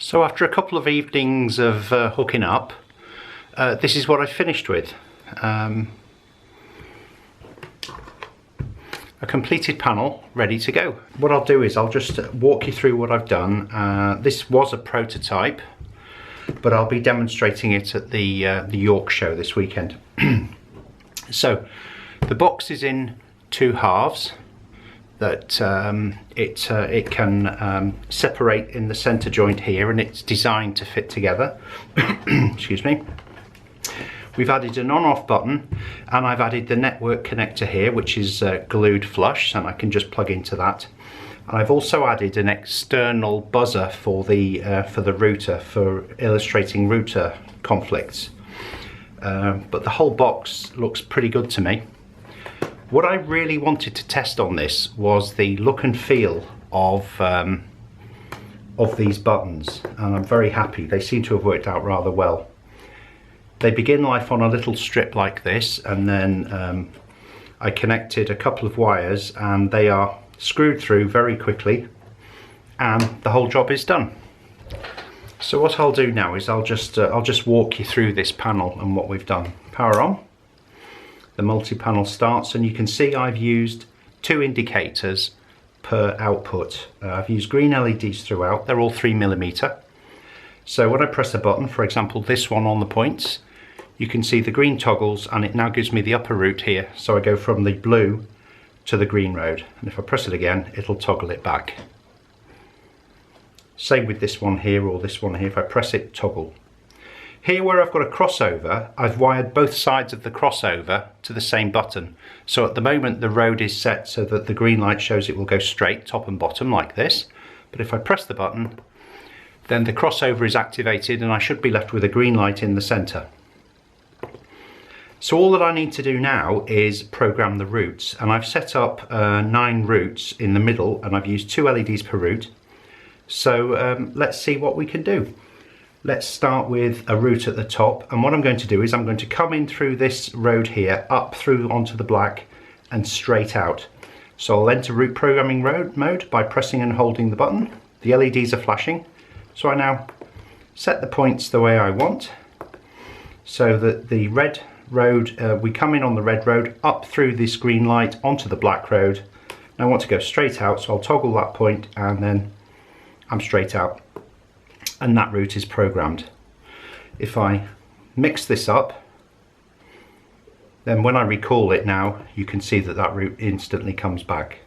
So after a couple of evenings of hooking up, this is what I finished with. A completed panel ready to go. What I'll do is I'll just walk you through what I've done. This was a prototype, but I'll be demonstrating it at the York show this weekend. So the box is in two halves that it can separate in the center joint here, and it's designed to fit together. Excuse me. We've added an on-off button, and I've added the network connector here, which is glued flush, and I can just plug into that. And I've also added an external buzzer for the router, for illustrating router conflicts. But the whole box looks pretty good to me. What I really wanted to test on this was the look and feel of these buttons, and I'm very happy. They seem to have worked out rather well. They begin life on a little strip like this, and then I connected a couple of wires, and they are screwed through very quickly, and the whole job is done. So what I'll do now is I'll just walk you through this panel and what we've done. Power on. The multi-panel starts, and you can see I've used 2 indicators per output. I've used green LEDs throughout. They're all 3mm. So when I press a button, for example this one on the points, you can see the green toggles, and it now gives me the upper route here. So I go from the blue to the green road, and if I press it again, it'll toggle it back. Same with this one here, or this one here. If I press it, toggle. Here where I've got a crossover, I've wired both sides of the crossover to the same button. So at the moment the road is set so that the green light shows it will go straight, top and bottom, like this. But if I press the button, then the crossover is activated, and I should be left with a green light in the center. So all that I need to do now is program the routes, and I've set up 9 routes in the middle, and I've used 2 LEDs per route. So let's see what we can do. Let's start with a route at the top, and what I'm going to do is I'm going to come in through this road here, up through onto the black and straight out. So I'll enter route programming mode by pressing and holding the button. The LEDs are flashing, so I now set the points the way I want, so that the red road, we come in on the red road, up through this green light onto the black road. And I want to go straight out, so I'll toggle that point, and then I'm straight out. And that route is programmed. If I mix this up, then when I recall it now, you can see that that route instantly comes back.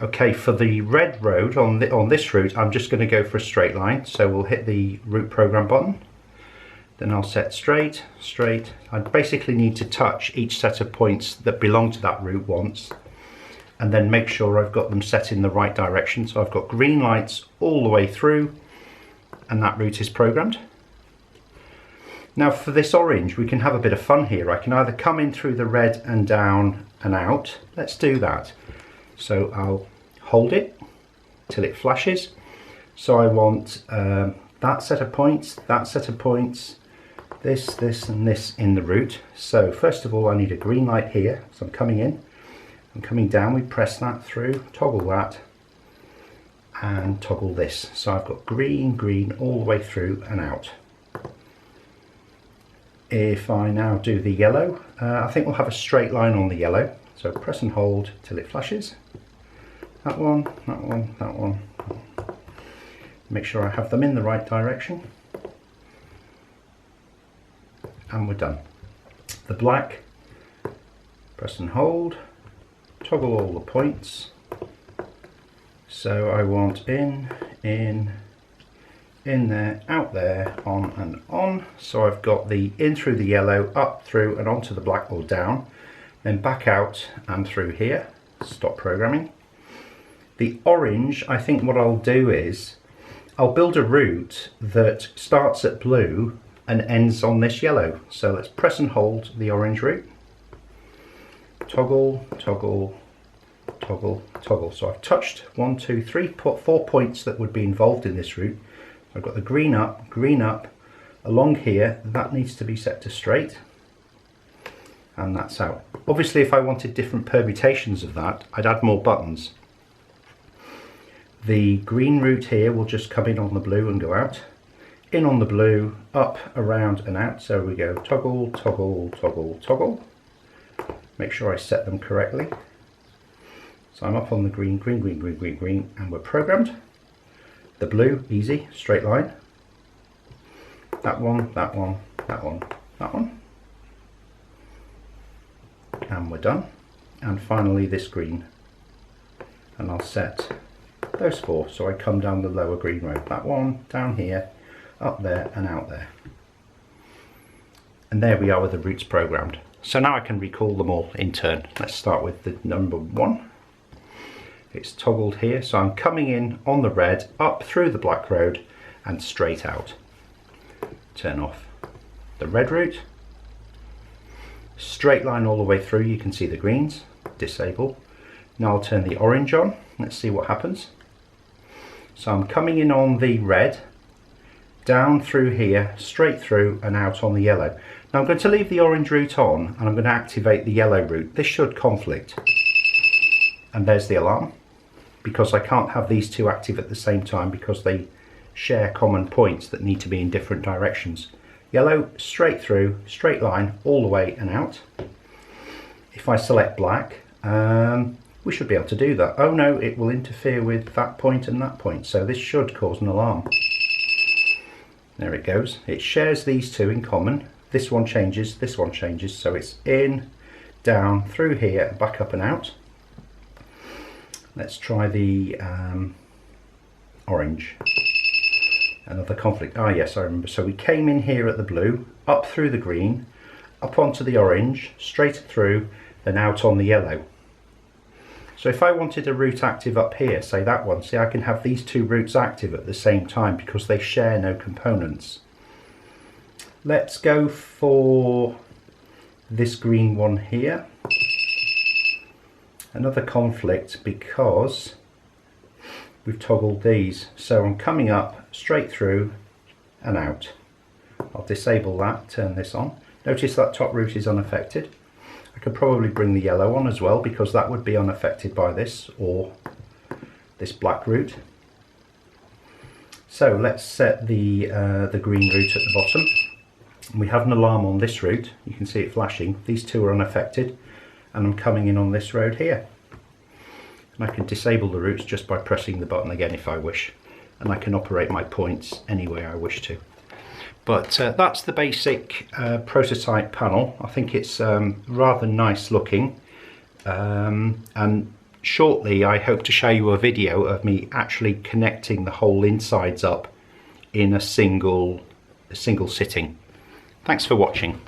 Okay, for the red road on this route, I'm just going to go for a straight line. So we'll hit the route program button. Then I'll set straight. I basically need to touch each set of points that belong to that route once, and then make sure I've got them set in the right direction. So I've got green lights all the way through, and that route is programmed. Now for this orange, we can have a bit of fun here. I can either come in through the red and down and out. Let's do that. So I'll hold it till it flashes. So I want that set of points, this and this in the route. So first of all, I need a green light here. So I'm coming in, I'm coming down, we press that through, toggle that, and toggle this. So I've got green all the way through and out. If I now do the yellow, I think we'll have a straight line on the yellow. So press and hold till it flashes. That one. Make sure I have them in the right direction. And we're done. The black, press and hold, toggle all the points. So I want in there, out there, on and on. So I've got the in through the yellow, up through and onto the black, or down, then back out and through here. Stop programming. The orange, I think what I'll do is I'll build a route that starts at blue and ends on this yellow. So let's press and hold the orange route. Toggle. So I've touched 1, 2, 3, 4 points that would be involved in this route. I've got the green up, along here, that needs to be set to straight, and that's out. Obviously if I wanted different permutations of that, I'd add more buttons. The green root here will just come in on the blue and go out. In on the blue, up, around and out. So we go toggle, toggle, toggle, toggle. Make sure I set them correctly. So I'm up on the green, green, green, green, green, green, and we're programmed. The blue, easy, straight line. That one, that one, that one, that one. And we're done. And finally this green. And I'll set those 4. So I come down the lower green road. That one, down here, up there and out there. And there we are with the routes programmed. So now I can recall them all in turn. Let's start with the number 1. It's toggled here, so I'm coming in on the red, up through the black road and straight out. Turn off the red route. Straight line all the way through, you can see the greens. Disable. Now I'll turn the orange on. Let's see what happens. So I'm coming in on the red, down through here, straight through and out on the yellow. Now I'm going to leave the orange route on and I'm going to activate the yellow route. This should conflict. And there's the alarm, because I can't have these two active at the same time because they share common points that need to be in different directions. Yellow, straight through, straight line, all the way and out. If I select black, we should be able to do that. Oh no, it will interfere with that point and that point, so this should cause an alarm. There it goes. It shares these two in common. This one changes, so it's in, down, through here, back up and out. Let's try the orange. Another conflict. Ah yes, I remember. So we came in here at the blue, up through the green, up onto the orange, straight through, then out on the yellow. So if I wanted a route active up here, say that one, see I can have these two routes active at the same time because they share no components. Let's go for this green one here. Another conflict because we've toggled these. So I'm coming up, straight through and out. I'll disable that, turn this on. Notice that top route is unaffected. I could probably bring the yellow on as well because that would be unaffected by this or this black route. So let's set the green route at the bottom. We have an alarm on this route. You can see it flashing. These two are unaffected and I'm coming in on this road here. And I can disable the routes just by pressing the button again if I wish. And I can operate my points any way I wish to. But that's the basic prototype panel. I think it's rather nice looking. And shortly I hope to show you a video of me actually connecting the whole insides up in a single sitting. Thanks for watching.